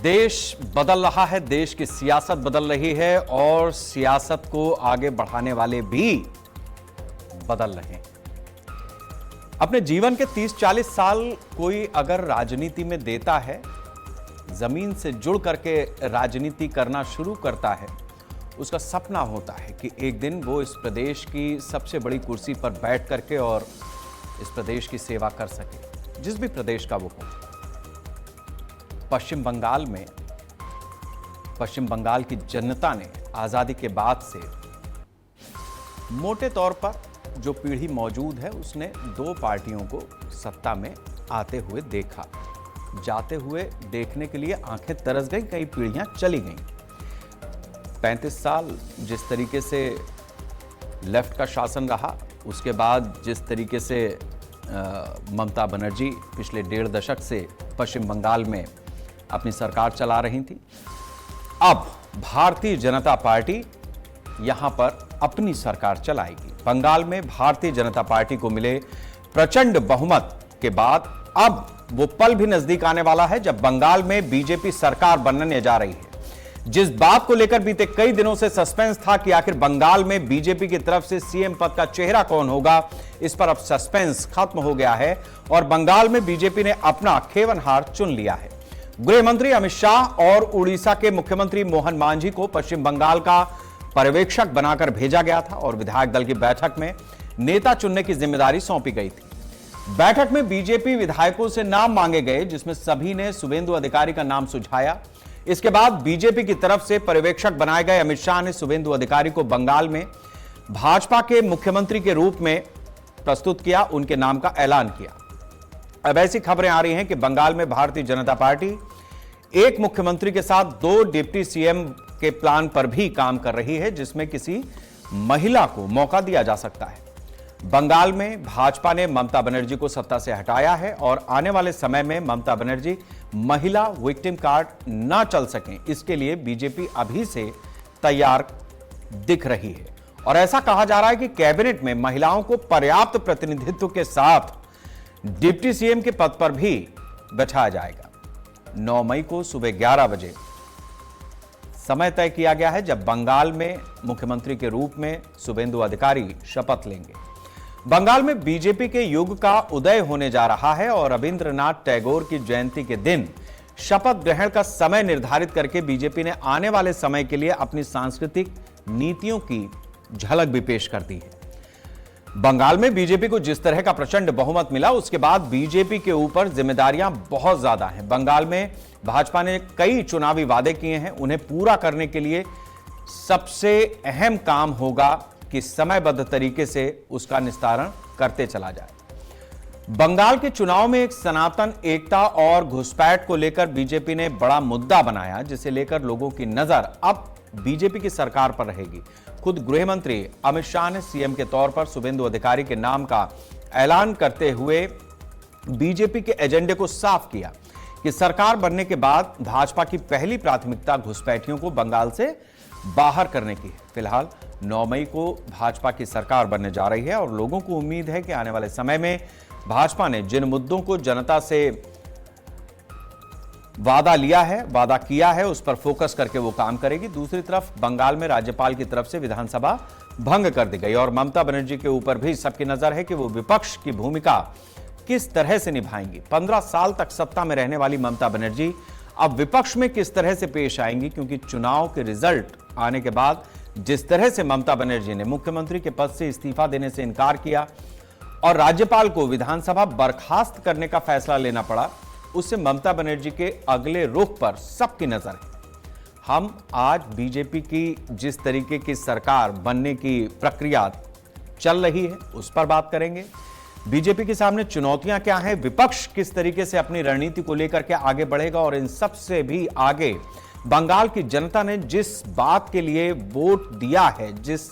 देश बदल रहा है, देश की सियासत बदल रही है और सियासत को आगे बढ़ाने वाले भी बदल रहे हैं। अपने जीवन के 30-40 साल कोई अगर राजनीति में देता है, जमीन से जुड़ करके राजनीति करना शुरू करता है, उसका सपना होता है कि एक दिन वो इस प्रदेश की सबसे बड़ी कुर्सी पर बैठ करके और इस प्रदेश की सेवा कर सके, जिस भी प्रदेश का वो हो। पश्चिम बंगाल की जनता ने आजादी के बाद से मोटे तौर पर जो पीढ़ी मौजूद है उसने दो पार्टियों को सत्ता में आते हुए देखा। जाते हुए देखने के लिए आंखें तरस गई, कई पीढ़ियां चली गईं। 35 साल जिस तरीके से लेफ्ट का शासन रहा, उसके बाद जिस तरीके से ममता बनर्जी पिछले 1.5 दशक से पश्चिम बंगाल में अपनी सरकार चला रही थी, अब भारतीय जनता पार्टी यहां पर अपनी सरकार चलाएगी। बंगाल में भारतीय जनता पार्टी को मिले प्रचंड बहुमत के बाद अब वो पल भी नजदीक आने वाला है जब बंगाल में बीजेपी सरकार बनने जा रही है। जिस बात को लेकर बीते कई दिनों से सस्पेंस था कि आखिर बंगाल में बीजेपी की तरफ से सीएम पद का चेहरा कौन होगा, इस पर अब सस्पेंस खत्म हो गया है और बंगाल में बीजेपी ने अपना खेवनहार चुन लिया है। गृह मंत्री अमित शाह और उड़ीसा के मुख्यमंत्री मोहन मांझी को पश्चिम बंगाल का पर्यवेक्षक बनाकर भेजा गया था और विधायक दल की बैठक में नेता चुनने की जिम्मेदारी सौंपी गई थी। बैठक में बीजेपी विधायकों से नाम मांगे गए, जिसमें सभी ने शुभेंदु अधिकारी का नाम सुझाया। इसके बाद बीजेपी की तरफ से पर्यवेक्षक बनाए गए अमित शाह ने शुभेंदु अधिकारी को बंगाल में भाजपा के मुख्यमंत्री के रूप में प्रस्तुत किया, उनके नाम का ऐलान किया। अब ऐसी खबरें आ रही हैं कि बंगाल में भारतीय जनता पार्टी एक मुख्यमंत्री के साथ 2 डिप्टी सीएम के प्लान पर भी काम कर रही है, जिसमें किसी महिला को मौका दिया जा सकता है। बंगाल में भाजपा ने ममता बनर्जी को सत्ता से हटाया है और आने वाले समय में ममता बनर्जी महिला विक्टिम कार्ड ना चल सकें, इसके लिए बीजेपी अभी से तैयार दिख रही है। और ऐसा कहा जा रहा है कि कैबिनेट में महिलाओं को पर्याप्त प्रतिनिधित्व के साथ डिप्टी सीएम के पद पर भी बैठाया जाएगा। 9 मई को सुबह 11 बजे समय तय किया गया है जब बंगाल में मुख्यमंत्री के रूप में शुभेंदु अधिकारी शपथ लेंगे। बंगाल में बीजेपी के युग का उदय होने जा रहा है और रविंद्रनाथ टैगोर की जयंती के दिन शपथ ग्रहण का समय निर्धारित करके बीजेपी ने आने वाले समय के लिए अपनी सांस्कृतिक नीतियों की झलक भी पेश कर दी है। बंगाल में बीजेपी को जिस तरह का प्रचंड बहुमत मिला, उसके बाद बीजेपी के ऊपर जिम्मेदारियां बहुत ज्यादा हैं। बंगाल में भाजपा ने कई चुनावी वादे किए हैं, उन्हें पूरा करने के लिए सबसे अहम काम होगा कि समयबद्ध तरीके से उसका निस्तारण करते चला जाए। बंगाल के चुनाव में एक सनातन एकता और घुसपैठ को लेकर बीजेपी ने बड़ा मुद्दा बनाया, जिसे लेकर लोगों की नजर अब बीजेपी की सरकार पर रहेगी। खुद गृह मंत्री अमित शाह ने सीएम के तौर पर शुभेंदु अधिकारी के नाम का ऐलान करते हुए बीजेपी के एजेंडे को साफ किया कि सरकार बनने के बाद भाजपा की पहली प्राथमिकता घुसपैठियों को बंगाल से बाहर करने की है। फिलहाल 9 मई को भाजपा की सरकार बनने जा रही है और लोगों को उम्मीद है कि आने वाले समय में भाजपा ने जिन मुद्दों को जनता से वादा किया है, उस पर फोकस करके वो काम करेगी। दूसरी तरफ बंगाल में राज्यपाल की तरफ से विधानसभा भंग कर दी गई और ममता बनर्जी के ऊपर भी सबकी नजर है कि वो विपक्ष की भूमिका किस तरह से निभाएंगी। 15 साल तक सत्ता में रहने वाली ममता बनर्जी अब विपक्ष में किस तरह से पेश आएंगी, क्योंकि चुनाव के रिजल्ट आने के बाद जिस तरह से ममता बनर्जी ने मुख्यमंत्री के पद से इस्तीफा देने से इनकार किया और राज्यपाल को विधानसभा बर्खास्त करने का फैसला लेना पड़ा, उससे ममता बनर्जी के अगले रुख पर सबकी नजर है। हम आज बीजेपी की जिस तरीके की सरकार बनने की प्रक्रिया चल रही है उस पर बात करेंगे। बीजेपी के सामने चुनौतियां क्या हैं, विपक्ष किस तरीके से अपनी रणनीति को लेकर के आगे बढ़ेगा और इन सब से भी आगे बंगाल की जनता ने जिस बात के लिए वोट दिया है, जिस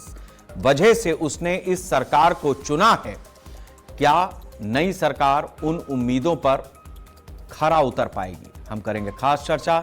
वजह से उसने इस सरकार को चुना है, क्या नई सरकार उन उम्मीदों पर खरा उतर पाएगी? हम करेंगे खास चर्चा